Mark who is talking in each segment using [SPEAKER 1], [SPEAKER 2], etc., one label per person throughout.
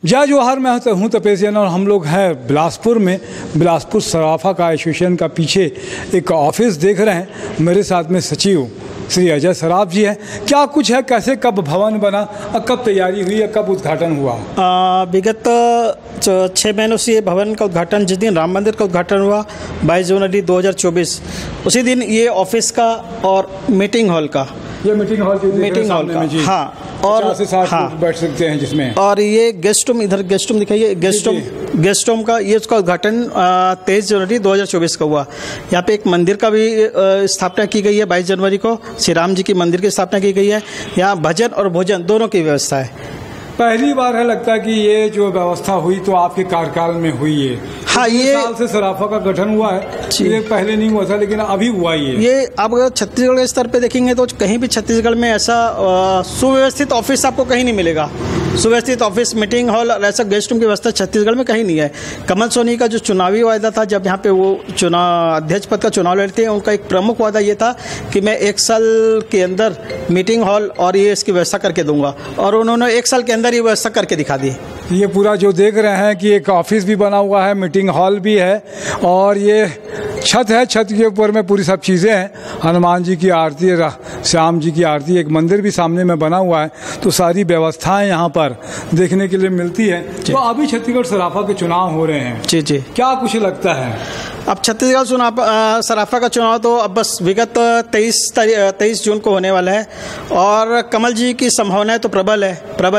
[SPEAKER 1] जय जोहार, मैं हूँ तपेश जैन और हम लोग हैं बिलासपुर में। बिलासपुर सराफा का एसोसिएशन का पीछे एक ऑफिस देख रहे हैं। मेरे साथ में सचिव श्री अजय सराफ जी हैं। क्या कुछ है, कैसे कब भवन बना और कब तैयारी हुई है, कब उद्घाटन हुआ?
[SPEAKER 2] विगत 6 महीनों से ये भवन का उद्घाटन, जिस दिन राम मंदिर का उद्घाटन हुआ 22 जनवरी 2024, उसी दिन ये ऑफिस का और मीटिंग हॉल का,
[SPEAKER 1] ये मीटिंग हॉल का,
[SPEAKER 2] हाँ, और
[SPEAKER 1] 60 लोग बैठ सकते हैं जिसमें,
[SPEAKER 2] और ये गेस्ट रूम, इधर गेस्ट रूम दिखाइए, गेस्ट रूम का, ये उसका उद्घाटन 23 जनवरी 2024 का हुआ। यहाँ पे एक मंदिर का भी स्थापना की गई है। 22 जनवरी को श्री राम जी की मंदिर की स्थापना की गई है। यहाँ भजन और भोजन दोनों की व्यवस्था है।
[SPEAKER 1] पहली बार है लगता है कि ये जो व्यवस्था हुई तो आपके कार्यकाल में हुई है।
[SPEAKER 2] हाँ, ये
[SPEAKER 1] साल से सराफा का गठन हुआ है, ये पहले नहीं हुआ था लेकिन अभी हुआ ये
[SPEAKER 2] आप अगर छत्तीसगढ़ के स्तर पे देखेंगे तो कहीं भी छत्तीसगढ़ में ऐसा सुव्यवस्थित ऑफिस आपको कहीं नहीं मिलेगा। सुव्यवस्थित ऑफिस, मीटिंग हॉल और ऐसा गेस्ट रूम की व्यवस्था छत्तीसगढ़ में कहीं नहीं है। कमल सोनी का जो चुनावी वायदा था, जब यहाँ पे वो चुनाव अध्यक्ष पद का चुनाव लड़ते हैं, उनका एक प्रमुख वादा ये था कि मैं 1 साल के अंदर मीटिंग हॉल और ये इसकी व्यवस्था करके दूंगा, और उन्होंने 1 साल के अंदर ये व्यवस्था करके दिखा दी।
[SPEAKER 1] ये पूरा जो देख रहे हैं कि एक ऑफिस भी बना हुआ है, मीटिंग हॉल भी है, और ये छत है, छत के ऊपर में पूरी सब चीज़ें हैं। हनुमान जी की आरती, श्याम जी की आरती, एक मंदिर भी सामने में बना हुआ है। तो सारी व्यवस्थाएं यहाँ पर देखने के लिए मिलती है। तो अभी छत्तीसगढ़ सराफा के चुनाव हो रहे हैं,
[SPEAKER 2] जी जी,
[SPEAKER 1] क्या कुछ लगता है?
[SPEAKER 2] अब छत्तीसगढ़ सराफा का चुनाव तो अब बस विगत 23 जून को होने वाला है, और कमल जी की संभावनाएं तो प्रबल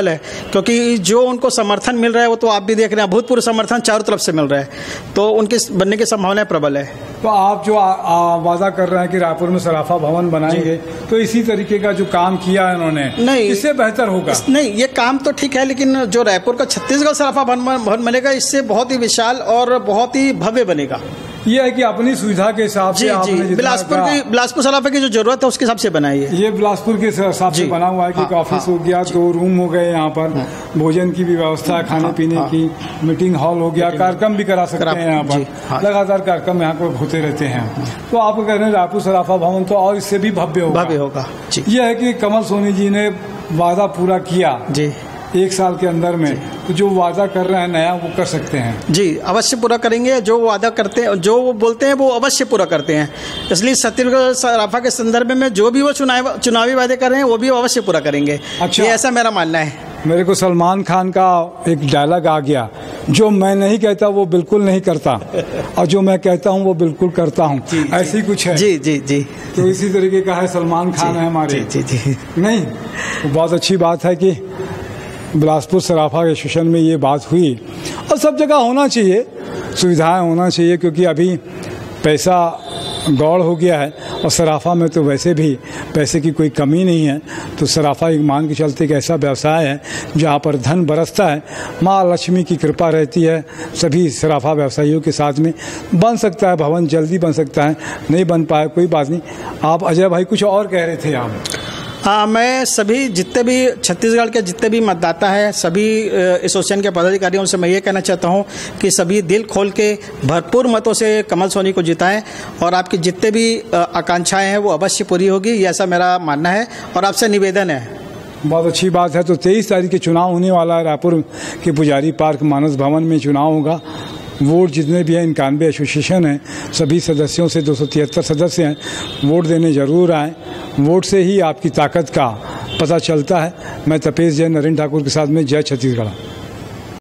[SPEAKER 2] है, क्योंकि जो उनको समर्थन मिल रहा है वो तो आप भी देख रहे हैं, भूतपूर्व समर्थन चारों तरफ से मिल रहा है, तो उनके बनने की संभावनाएं प्रबल है।
[SPEAKER 1] तो आप जो वादा कर रहे हैं कि रायपुर में सराफा भवन बनाएंगे, तो इसी तरीके का जो काम किया है उन्होंने, नहीं इससे बेहतर होगा?
[SPEAKER 2] नहीं, ये काम तो ठीक है, लेकिन जो रायपुर का छत्तीसगढ़ सराफा भवन बनेगा, इससे बहुत ही विशाल और बहुत ही भव्य बनेगा।
[SPEAKER 1] ये है कि अपनी सुविधा के हिसाब से आपने
[SPEAKER 2] बिलासपुर सराफा की जो जरूरत है उसके हिसाब से बनाई है।
[SPEAKER 1] ये बिलासपुर के हिसाब से बना हुआ है कि ऑफिस हो गया, 2 रूम हो गए, यहाँ पर भोजन की भी व्यवस्था, खाने पीने की, मीटिंग हॉल हो गया, कार्यक्रम भी करा सकते हैं यहाँ पर, लगातार कार्यक्रम यहाँ पर होते रहते हैं। तो आप कह रहे हैं रायपुर सराफा भवन तो और इससे भी भव्य होगा।
[SPEAKER 2] यह
[SPEAKER 1] है कि कमल सोनी जी ने वादा पूरा किया जी 1 साल के अंदर में, तो जो वादा कर रहे हैं नया वो कर सकते हैं
[SPEAKER 2] जी, अवश्य पूरा करेंगे। जो वादा करते हैं, जो वो बोलते हैं वो अवश्य पूरा करते हैं। इसलिए छत्तीसगढ़ सराफा के संदर्भ में जो भी वो चुनावी वादे कर रहे हैं वो भी अवश्य पूरा करेंगे। अच्छा, ये ऐसा मेरा मानना है।
[SPEAKER 1] मेरे को सलमान खान का एक डायलॉग आ गया, जो मैं नहीं कहता वो बिल्कुल नहीं करता, और जो मैं कहता हूँ वो बिल्कुल करता हूँ, ऐसी कुछ है।
[SPEAKER 2] जी जी जी,
[SPEAKER 1] तो इसी तरीके का है सलमान खान है हमारे।
[SPEAKER 2] जी जी,
[SPEAKER 1] नहीं, तो बहुत अच्छी बात है कि बिलासपुर सराफा एसोसिएशन में ये बात हुई, और सब जगह होना चाहिए, सुविधाएं होना चाहिए, क्योंकि अभी पैसा गौड़ हो गया है, और सराफा में तो वैसे भी पैसे की कोई कमी नहीं है। तो सराफा एक मान के चलते एक ऐसा व्यवसाय है जहाँ पर धन बरसता है, माँ लक्ष्मी की कृपा रहती है सभी सराफा व्यवसायियों के साथ में। बन सकता है भवन, जल्दी बन सकता है, नहीं बन पाया कोई बात नहीं। आप अजय भाई कुछ और कह रहे थे आप?
[SPEAKER 2] हाँ, मैं सभी जितने भी छत्तीसगढ़ के जितने भी मतदाता हैं, सभी एसोसिएशन के पदाधिकारियों से मैं ये कहना चाहता हूँ कि सभी दिल खोल के भरपूर मतों से कमल सोनी को जिताएं, और आपकी जितने भी आकांक्षाएं हैं वो अवश्य पूरी होगी, ये ऐसा मेरा मानना है और आपसे निवेदन है।
[SPEAKER 1] बहुत अच्छी बात है। तो 23 तारीख के चुनाव होने वाला है, रायपुर के पुजारी पार्क मानस भवन में चुनाव होगा। वोट जितने भी हैं, 91 एसोसिएशन हैं, सभी सदस्यों से 273 सदस्य हैं, वोट देने जरूर आएँ। वोट से ही आपकी ताकत का पता चलता है। मैं तपेश जैन, नरेंद्र ठाकुर के साथ में, जय छत्तीसगढ़।